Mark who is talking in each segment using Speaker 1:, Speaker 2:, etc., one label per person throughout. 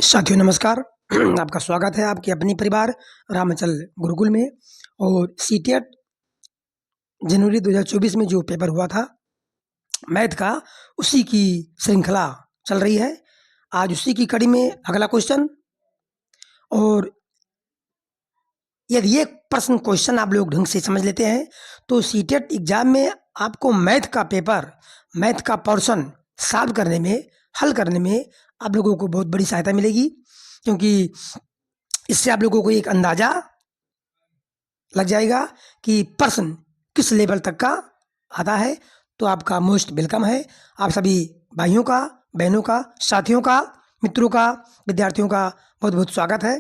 Speaker 1: साथियों नमस्कार। आपका स्वागत है आपके अपने परिवार रामाचल गुरुकुल में। और सीटेट जनवरी 2024 में जो पेपर हुआ था मैथ का, उसी की श्रृंखला चल रही है। आज उसी की कड़ी में अगला क्वेश्चन। और यदि ये प्रश्न क्वेश्चन आप लोग ढंग से समझ लेते हैं तो सीटेट एग्जाम में आपको मैथ का पेपर, मैथ का पोर्शन सॉल्व करने में, हल करने में आप लोगों को बहुत बड़ी सहायता मिलेगी, क्योंकि इससे आप लोगों को एक अंदाज़ा लग जाएगा कि प्रश्न किस लेवल तक का आता है। तो आपका मोस्ट वेलकम है। आप सभी भाइयों का, बहनों का, साथियों का, मित्रों का, विद्यार्थियों का बहुत बहुत स्वागत है।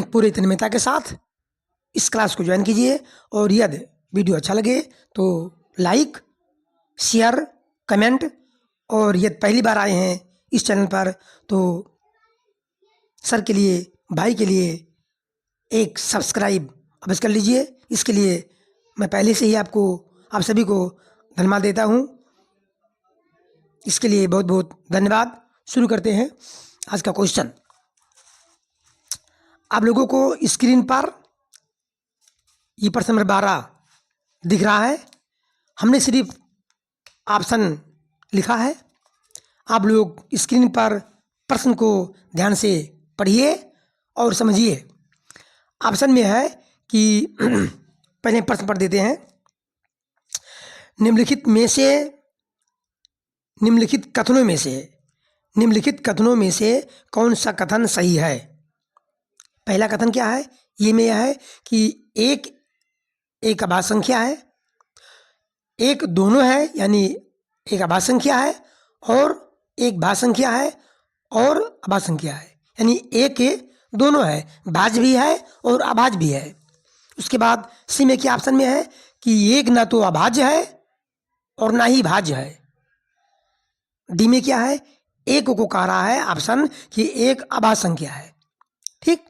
Speaker 1: पूरी तन्मयता के साथ इस क्लास को ज्वाइन कीजिए। और यदि वीडियो अच्छा लगे तो लाइक, शेयर, कमेंट, और यदि पहली बार आए हैं इस चैनल पर तो सर के लिए, भाई के लिए एक सब्सक्राइब अवश्य कर लीजिए। इसके लिए मैं पहले से ही आप सभी को धन्यवाद देता हूँ। इसके लिए बहुत बहुत धन्यवाद। शुरू करते हैं आज का क्वेश्चन। आप लोगों को स्क्रीन पर ये प्रश्न नंबर 12 दिख रहा है। हमने सिर्फ ऑप्शन लिखा है। आप लोग स्क्रीन पर प्रश्न को ध्यान से पढ़िए और समझिए। ऑप्शन में है कि पहले प्रश्न पढ़ देते हैं। निम्नलिखित कथनों में से कौन सा कथन सही है? पहला कथन क्या है? ये में यह है कि एक अभाज्य संख्या है, एक दोनों है, यानी एक अभाज्य संख्या है और एक भाज्य संख्या है और अभाज्य संख्या है, यानी एक दोनों है, भाज्य भी है और अभाज्य भी है। उसके बाद सी में क्या ऑप्शन में है कि एक ना तो अभाज्य है और ना ही भाज्य है। डी में क्या है? एक को कह रहा है ऑप्शन कि एक अभाज्य संख्या है। ठीक,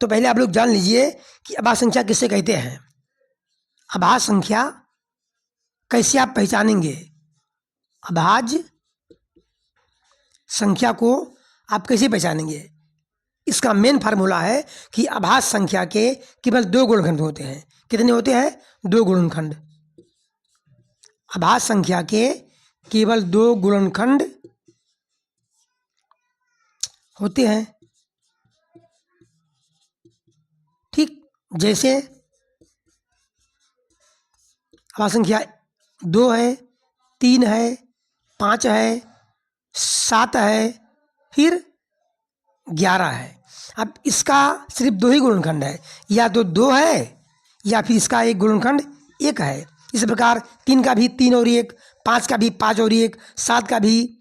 Speaker 1: तो पहले आप लोग जान लीजिए कि अभाज्य संख्या किसे कहते हैं। अभाज्य संख्या कैसे आप पहचानेंगे? अभाज्य संख्या को आप कैसे पहचानेंगे? इसका मेन फार्मूला है कि अभाज्य संख्या के केवल 2 गुणनखंड होते हैं। कितने होते हैं? 2 गुणनखंड। अभाज्य संख्या के केवल 2 गुणनखंड होते हैं। ठीक, जैसे अभाज्य संख्या 2 है, 3 है, 5 है, 7 है, फिर 11 है। अब इसका सिर्फ 2 ही गुणनखंड है, या तो 2 है या फिर इसका एक गुणनखंड 1 है। इस प्रकार 3 का भी 3 और 1, 5 का भी 5 और 1, 7 का भी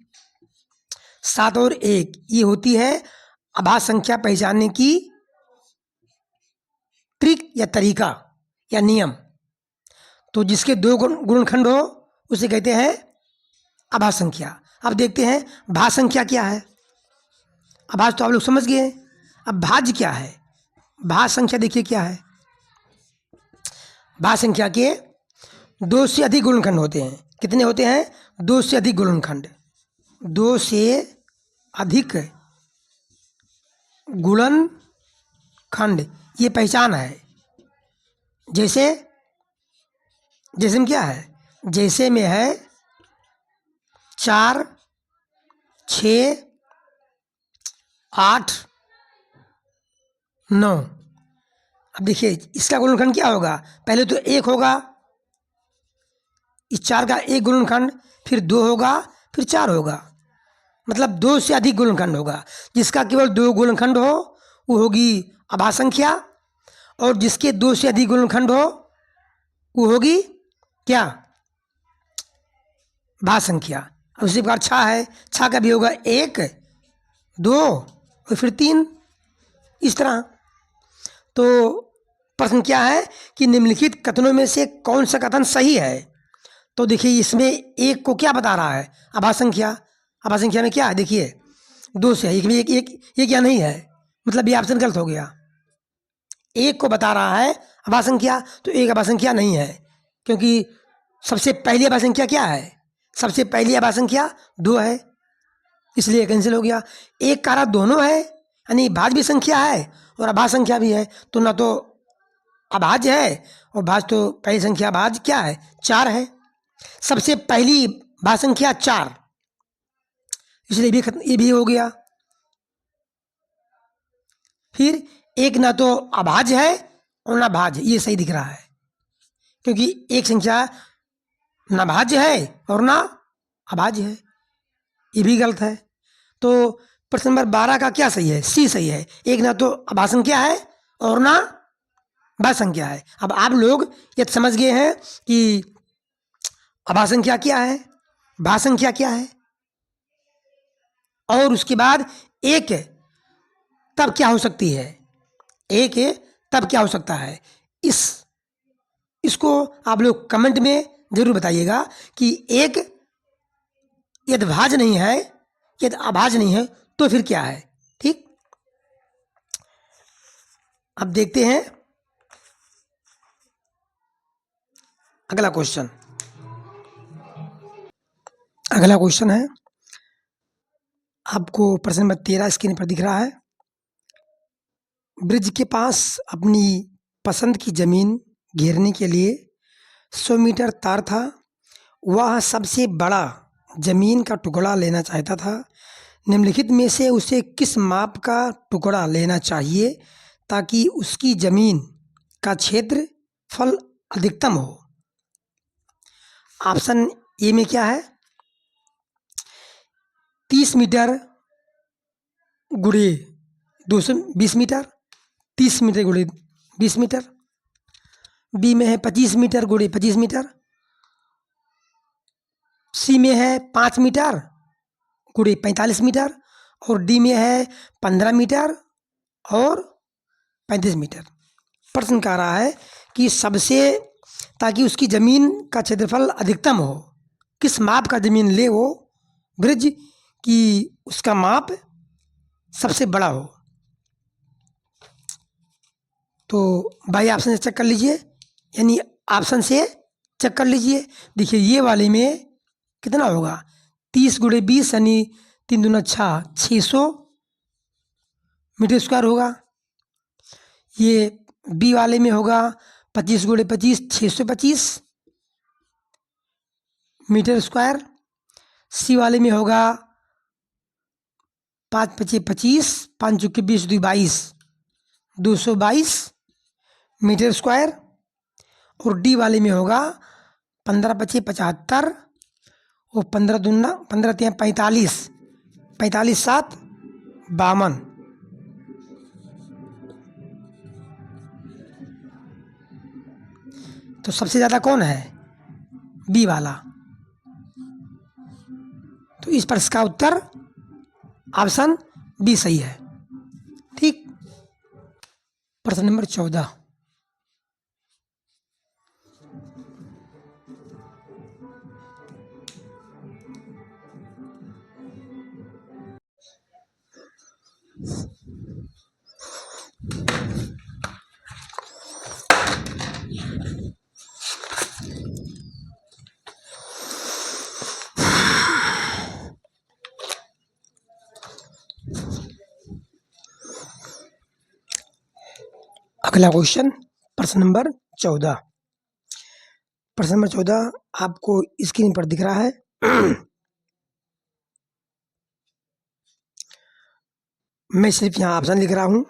Speaker 1: 7 और 1। ये होती है अभाज्य संख्या पहचानने की ट्रिक या तरीका या नियम। तो जिसके 2 गुणनखंड हो उसे कहते हैं अभाज्य संख्या। अब देखते हैं भाज्य संख्या क्या है। अभाज्य तो आप लोग समझ गए। अब भाज्य क्या है? भाज्य संख्या देखिए क्या है। भाज्य संख्या के 2 से अधिक गुणनखंड होते हैं। कितने होते हैं? 2 से अधिक गुणनखंड। 2 से अधिक गुणनखंड, ये पहचान है। जैसे में क्या है? जैसे में है 4, 6, 8, 9। अब देखिए इसका गुणनखंड क्या होगा? पहले तो 1 होगा, इस 4 का एक गुणनखंड, फिर 2 होगा, फिर 4 होगा। मतलब 2 से अधिक गुणनखंड होगा। जिसका केवल 2 गुणनखंड हो वो होगी अभाज्य संख्या, और जिसके 2 से अधिक गुणनखंड हो वो होगी क्या? भाज्य संख्या। उसी प्रकार 6 है, 6 का भी होगा 1, 2 और फिर 3। इस तरह तो प्रश्न क्या है कि निम्नलिखित कथनों में से कौन सा कथन सही है? तो देखिए इसमें 1 को क्या बता रहा है? अभाज्य संख्या। अभाज्य संख्या में क्या है? देखिए 2 से एक में एक क्या नहीं है, मतलब ये ऑप्शन गलत हो गया। 1 को बता रहा है अभाज्य संख्या, तो एक अभाज्य संख्या नहीं है, क्योंकि सबसे पहली अभाज्य संख्या क्या है? सबसे पहली अभाज्य संख्या 2 है। इसलिए कैंसिल हो गया। एक कारक दोनों है, यानी भाज्य संख्या है और अभाज्य संख्या भी है, तो ना तो अभाज्य है और भाज्य, तो पहली संख्या भाज्य क्या है, 4 है। सबसे पहली भाज्य संख्या 4, इसलिए ये भी हो गया। फिर एक ना तो अभाज्य है और ना भाज्य, ये सही दिख रहा है, क्योंकि एक संख्या ना भाज्य है और ना अभाज्य है, ये भी गलत है। तो प्रश्न नंबर 12 का क्या सही है, सी सही है। एक ना तो अभाज्य संख्या है और ना भाज्य संख्या है। अब आप लोग ये समझ गए हैं कि अभाज्य संख्या क्या है, भाज्य संख्या क्या है, और उसके बाद एक तब क्या हो सकती है, एक तब क्या हो सकता है। इसको आप लोग कमेंट में जरूर बताइएगा कि एक यदि भाज्य नहीं है, यदि अभाज्य नहीं है, तो फिर क्या है। ठीक, अब देखते हैं अगला क्वेश्चन। अगला क्वेश्चन है, आपको प्रश्न नंबर 13 स्क्रीन पर दिख रहा है। ब्रिज के पास अपनी पसंद की जमीन घेरने के लिए 100 मीटर तार था। वह सबसे बड़ा जमीन का टुकड़ा लेना चाहता था। निम्नलिखित में से उसे किस माप का टुकड़ा लेना चाहिए ताकि उसकी जमीन का क्षेत्रफल अधिकतम हो। ऑप्शन ए में क्या है, 30 मीटर गुणे 220 मीटर, 30 मीटर गुणे 20 मीटर। बी में है 25 मीटर गुणे 25 मीटर। सी में है 5 मीटर गुणे 45 मीटर। और डी में है 15 मीटर और 35 मीटर। प्रश्न कह रहा है कि सबसे, ताकि उसकी ज़मीन का क्षेत्रफल अधिकतम हो, किस माप का ज़मीन ले वो ब्रिज कि उसका माप सबसे बड़ा हो। तो बाई ऑप्शन से चेक कर लीजिए, यानी ऑप्शन से चेक कर लीजिए। देखिए ये वाले में कितना होगा, 30 गुणे 20 यानी 3 दूना 6, 600 मीटर स्क्वायर होगा। ये बी वाले में होगा 25 गुणे 25, 625 मीटर स्क्वायर। सी वाले में होगा 5 पचे 25, 5 चौके 20, 2 22, 222 मीटर स्क्वायर। और डी वाले में होगा 15 पचे 75 और 15 दूना 15 तिया 45, 45 7 52। तो सबसे ज़्यादा कौन है, बी वाला। तो इस प्रश्न का उत्तर ऑप्शन बी सही है। ठीक, प्रश्न नंबर 14। अगला क्वेश्चन, प्रश्न नंबर 14। प्रश्न नंबर 14 आपको स्क्रीन पर दिख रहा है। मैं सिर्फ यहाँ ऑप्शन लिख रहा हूँ।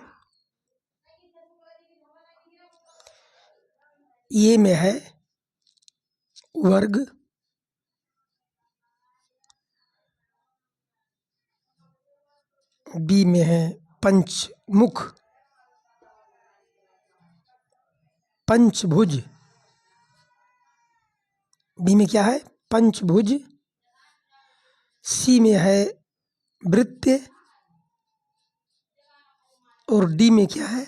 Speaker 1: ए में है वर्ग, बी में है पंचमुख, पंचभुज। बी में क्या है, पंचभुज। सी में है वृत्त। और डी में क्या है,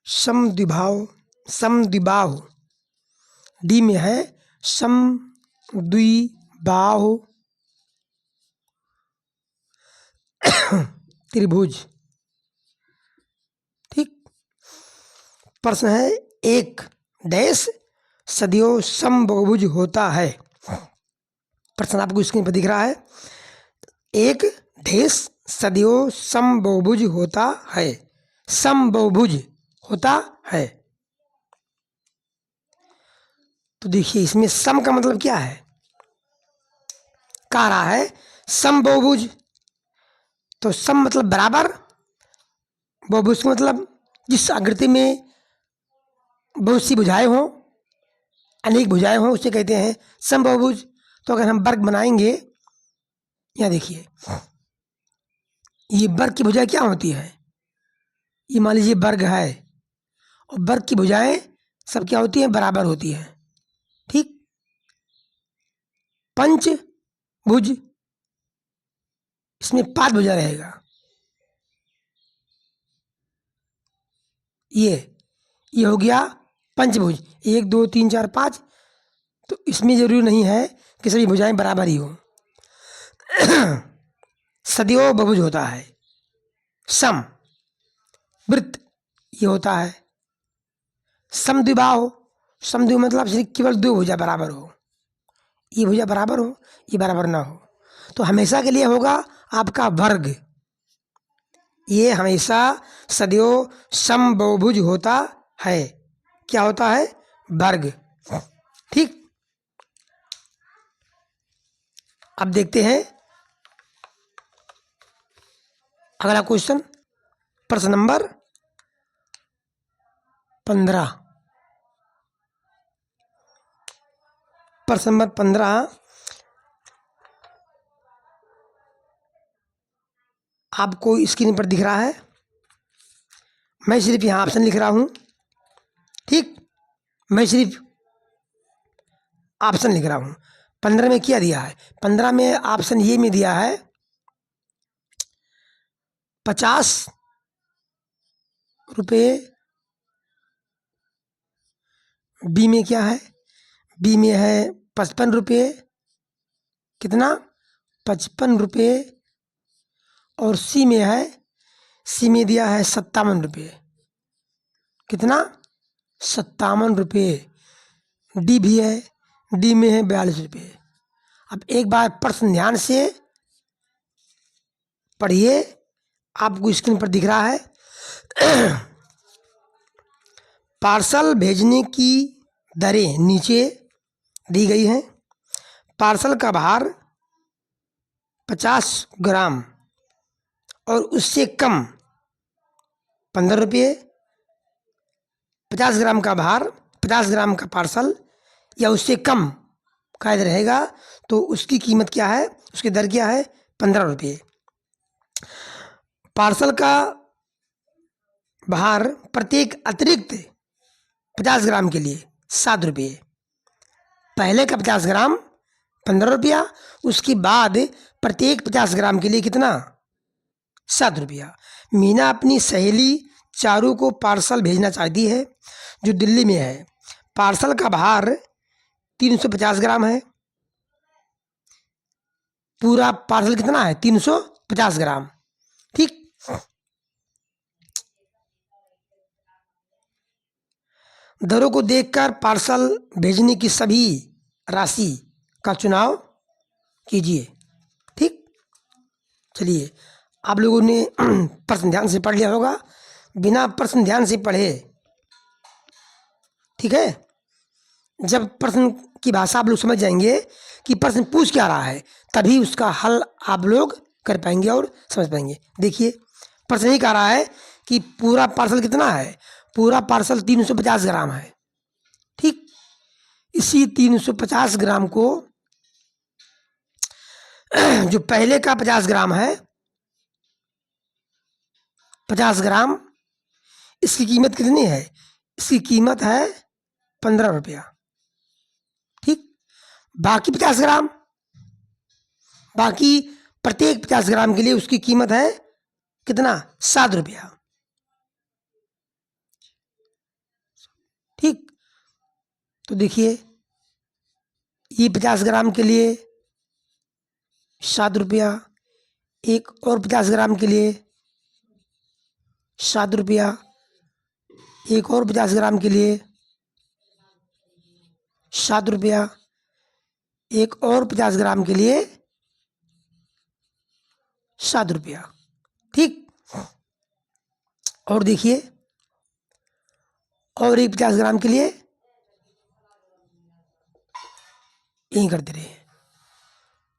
Speaker 1: समद्विबाहु, समद्विबाहु। डी में है समद्विबाहु त्रिभुज। ठीक, प्रश्न है, एक डैश सदैव समबाहुभुज होता है। प्रश्न आपको स्क्रीन पर दिख रहा है। एक देश सदियों समबहुभुज होता है। समबहुभुज होता है। तो देखिए इसमें सम का मतलब क्या है, कह रहा है समबहुभुज, तो सम मतलब बराबर, बहुभुज का मतलब जिस आकृति में बहुत सी भुजाएं हों, अनेक भुजाएं हों, उसे कहते हैं समबहुभुज। तो अगर हम वर्ग बनाएंगे, यहाँ देखिए ये वर्ग की भुजा क्या होती है, ये मान लीजिए वर्ग है, और वर्ग की भुजाएं सब क्या होती हैं, बराबर होती हैं। ठीक, पंचभुज, इसमें 5 भुजा रहेगा। ये हो गया पंचभुज, 1 2 3 4 5। तो इसमें जरूरी नहीं है कि सभी भुजाएं बराबर ही हो। सदियों बहुभुज होता है। सम वृत्त ये होता है। समद्विबाहु, समद्विबाहु मतलब सिर्फ केवल 2 भुजा बराबर हो, ये भुजा बराबर हो, ये बराबर ना हो। तो हमेशा के लिए होगा आपका वर्ग, ये हमेशा सदियों समबहुभुज होता है। क्या होता है, वर्ग। ठीक, अब देखते हैं अगला क्वेश्चन, प्रश्न नंबर 15। प्रश्न नंबर 15 आपको स्क्रीन पर दिख रहा है। मैं सिर्फ यहाँ ऑप्शन लिख रहा हूँ। ठीक, मैं सिर्फ ऑप्शन लिख रहा हूँ। 15 में क्या दिया है, 15 में ऑप्शन ये में दिया है 50 रुपये। बी में क्या है, बी में है 55 रुपये, कितना 55 रुपये। और सी में है, सी में दिया है 57 रुपये, कितना 57 रुपये। डी भी है, डी में है 42 रुपये। अब एक बार प्रश्न ध्यान से पढ़िए, आपको स्क्रीन पर दिख रहा है। पार्सल भेजने की दरें नीचे दी गई हैं। पार्सल का भार 50 ग्राम और उससे कम 15 रुपये। 50 ग्राम का भार, 50 ग्राम का पार्सल या उससे कम का यदि रहेगा तो उसकी कीमत क्या है, उसकी दर क्या है, 15 रुपये। पार्सल का भार प्रत्येक अतिरिक्त 50 ग्राम के लिए 7 रुपये। पहले का 50 ग्राम 15 रुपया, उसके बाद प्रत्येक 50 ग्राम के लिए कितना, 7 रुपया। मीना अपनी सहेली चारू को पार्सल भेजना चाहती है जो दिल्ली में है। पार्सल का भार 350 ग्राम है। पूरा पार्सल कितना है, 350 ग्राम। ठीक, दरों को देखकर पार्सल भेजने की सभी राशि का चुनाव कीजिए। ठीक, चलिए आप लोगों ने प्रश्न ध्यान से पढ़ लिया होगा, बिना प्रश्न ध्यान से पढ़े, ठीक है, जब प्रश्न की भाषा आप लोग समझ जाएंगे कि प्रश्न पूछ क्या रहा है, तभी उसका हल आप लोग कर पाएंगे और समझ पाएंगे। देखिए प्रश्न ही कह रहा है कि पूरा पार्सल कितना है, पूरा पार्सल 350 ग्राम है। ठीक, इसी 350 ग्राम को जो पहले का 50 ग्राम है, 50 ग्राम, इसकी कीमत कितनी है, इसकी कीमत है 15 रुपया। ठीक, बाकी 50 ग्राम, बाकी प्रत्येक 50 ग्राम के लिए उसकी कीमत है कितना, 7 रुपया। ठीक, तो देखिए ये 50 ग्राम के लिए 7 रुपया, एक और 50 ग्राम के लिए 7 रुपया, एक और 50 ग्राम के लिए 7 रुपया, एक और 50 ग्राम के लिए 7 रुपया। ठीक, और देखिए, और एक 50 ग्राम के लिए यही करते रहे,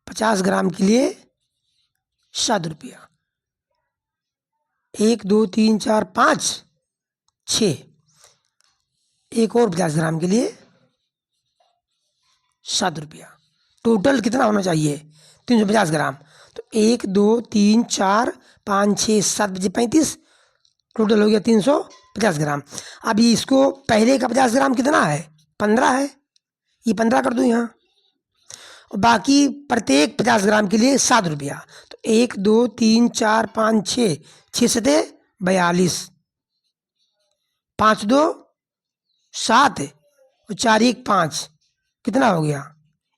Speaker 1: 50 ग्राम के लिए 7 रुपया। 1 2 3 4 5 6, एक और 50 ग्राम के लिए 7 रुपया। टोटल कितना होना चाहिए? 350 ग्राम। तो 1 2 3 4 5 6 7 बजे 35, टोटल हो गया 350 ग्राम। अब ये इसको पहले का 50 ग्राम कितना है? 15 है, ये 15 कर दूँ यहाँ, और बाकी प्रत्येक 50 ग्राम के लिए 7 रुपया। तो 1 2 3 4 5 6, 6 सते 42, 5 2 7 और 4 1 5, कितना हो गया?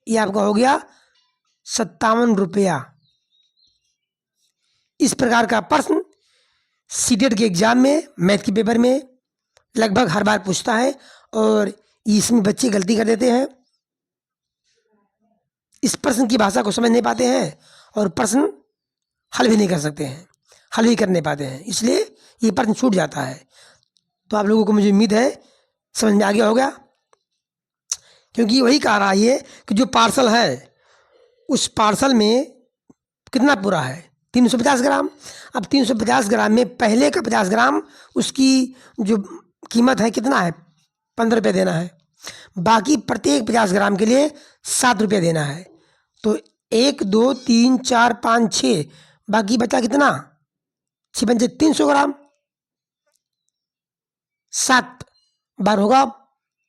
Speaker 1: ये आपका हो गया 57 रुपया। इस प्रकार का प्रश्न सीटेट के एग्जाम में, मैथ के पेपर में लगभग हर बार पूछता है, और इसमें बच्चे गलती कर देते हैं, इस प्रश्न की भाषा को समझ नहीं पाते हैं, और प्रश्न हल भी नहीं कर सकते हैं, हल भी कर नहीं पाते हैं, इसलिए ये प्रश्न छूट जाता है। तो आप लोगों को मुझे उम्मीद है समझ में आ गया होगा, क्योंकि वही कह रहा है ये कि जो पार्सल है उस पार्सल में कितना पूरा है? 350 ग्राम। अब 350 ग्राम में पहले का 50 ग्राम उसकी जो कीमत है कितना है? 15 रुपये देना है। बाकी प्रत्येक 50 ग्राम के लिए 7 रुपये देना है। तो 1 2 3 4 5 6, बाकी बचा कितना? 6 पंचे 300 ग्राम, 7 बार होगा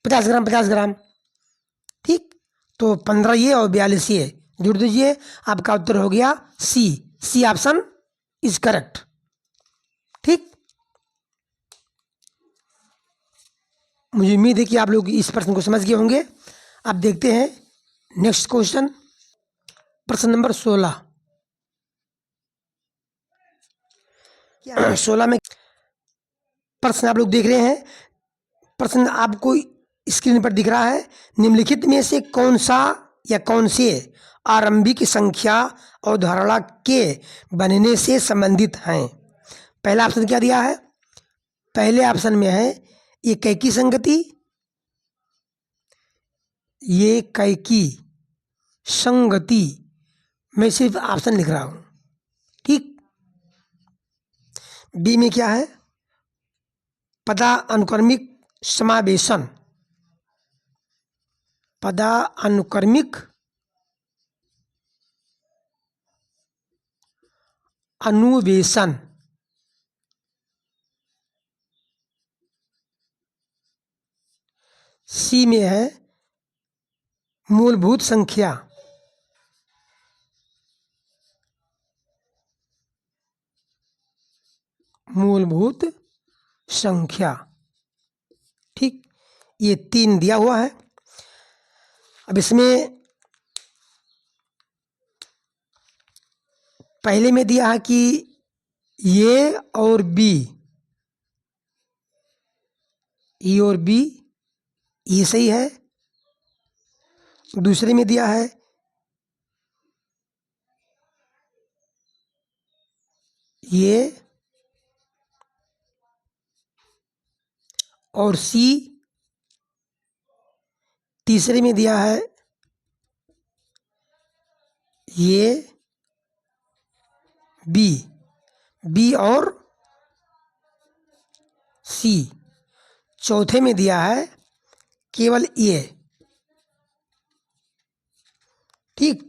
Speaker 1: 50 ग्राम 50 ग्राम। ठीक, तो 15 ये और 42 ये जुड़ दीजिए, आपका उत्तर हो गया सी ऑप्शन इज करेक्ट। ठीक, मुझे उम्मीद है कि आप लोग इस प्रश्न को समझ गए होंगे। अब देखते हैं नेक्स्ट क्वेश्चन, प्रश्न नंबर 16। 16 में प्रश्न आप लोग देख रहे हैं, प्रश्न आपको स्क्रीन पर दिख रहा है। निम्नलिखित में से कौन सा या कौन से आरंभिक संख्या अवधारणा के बनने से संबंधित हैं? पहला ऑप्शन क्या दिया है? पहले ऑप्शन में है एकैकी संगति, ये कैकी संगति, मैं सिर्फ ऑप्शन लिख रहा हूं। ठीक, बी में क्या है? पदानुक्रमिक समावेशन, पदानुक्रमिक अनुवेशन। सी में है मूलभूत संख्या, मूलभूत संख्या। ठीक, ये 3 दिया हुआ है। अब इसमें पहले में दिया है कि ये और बी, ई और बी, ये सही है। दूसरे में दिया है ये और सी। तीसरे में दिया है ये बी और सी। चौथे में दिया है केवल ये। ठीक,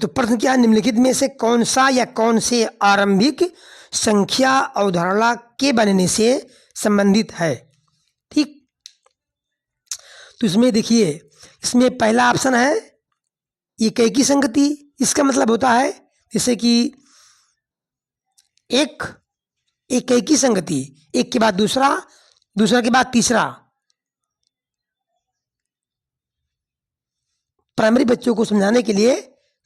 Speaker 1: तो प्रश्न क्या है? निम्नलिखित में से कौन सा या कौन से आरंभिक संख्या अवधारणा के बनने से संबंधित है? ठीक, तो इसमें देखिए, इसमें पहला ऑप्शन है एकैकी संगति। इसका मतलब होता है जैसे कि एकैकी संगति, एक के बाद दूसरा, दूसरा के बाद तीसरा। प्राइमरी बच्चों को समझाने के लिए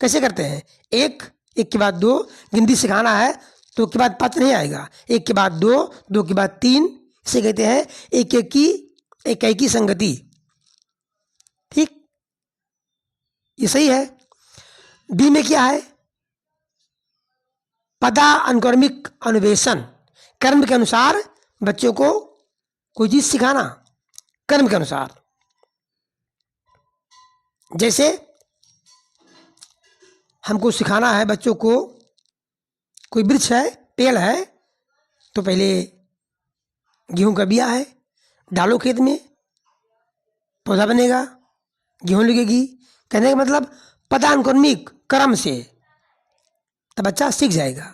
Speaker 1: कैसे करते हैं? एक के बाद 2, गिनती सिखाना है तो के बाद 5 नहीं आएगा, 1 के बाद 2, 2 के बाद 3, इसे कहते हैं एकैकी संगति। ठीक, ये सही है। डी में क्या है? पदानुक्रमिक अन्वेषण, कर्म के अनुसार बच्चों को कोई चीज सिखाना, कर्म के अनुसार। जैसे हमको सिखाना है बच्चों को, कोई वृक्ष है, पेड़ है, तो पहले गेहूं का बिया है, डालो खेत में, पौधा बनेगा, गेहूं लगेगी। कहने का मतलब पदानुक्रमिक क्रम से तब बच्चा सीख जाएगा।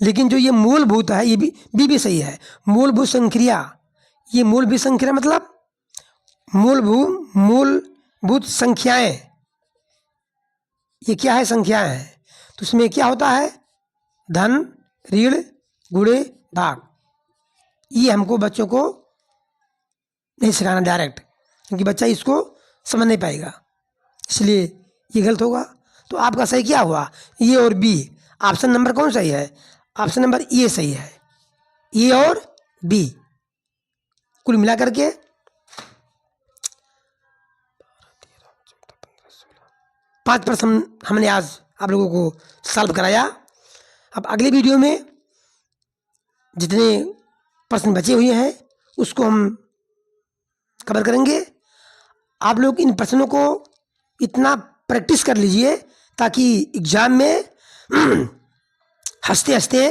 Speaker 1: लेकिन जो ये मूलभूत है, ये भी सही है। मूलभूत संक्रिया, ये मूलभूत संक्रिया मतलब मूलभूत संख्याएं, ये क्या है? संख्याएं हैं। तो उसमें क्या होता है? धन, ऋण, गुणे, भाग। ये हमको बच्चों को नहीं सिखाना डायरेक्ट, क्योंकि बच्चा इसको समझ नहीं पाएगा, इसलिए ये गलत होगा। तो आपका सही क्या हुआ? ए और बी। ऑप्शन नंबर कौन सही है? ऑप्शन नंबर ए सही है, ए और बी। कुल मिला करके 5 प्रश्न हमने आज आप लोगों को सॉल्व कराया। अब अगले वीडियो में जितने प्रश्न बचे हुए हैं उसको हम कवर करेंगे। आप लोग इन प्रश्नों को इतना प्रैक्टिस कर लीजिए ताकि एग्जाम में हंसते हंसते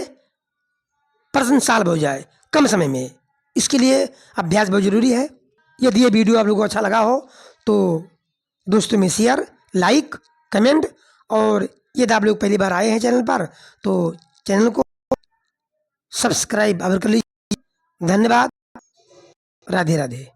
Speaker 1: प्रश्न सॉल्व हो जाए कम समय में। इसके लिए अभ्यास बहुत जरूरी है। यदि ये वीडियो आप लोगों को अच्छा लगा हो तो दोस्तों में शेयर, लाइक, कमेंट, और यदि आप लोग पहली बार आए हैं चैनल पर तो चैनल को सब्सक्राइब अगर कर लीजिए। धन्यवाद। राधे राधे।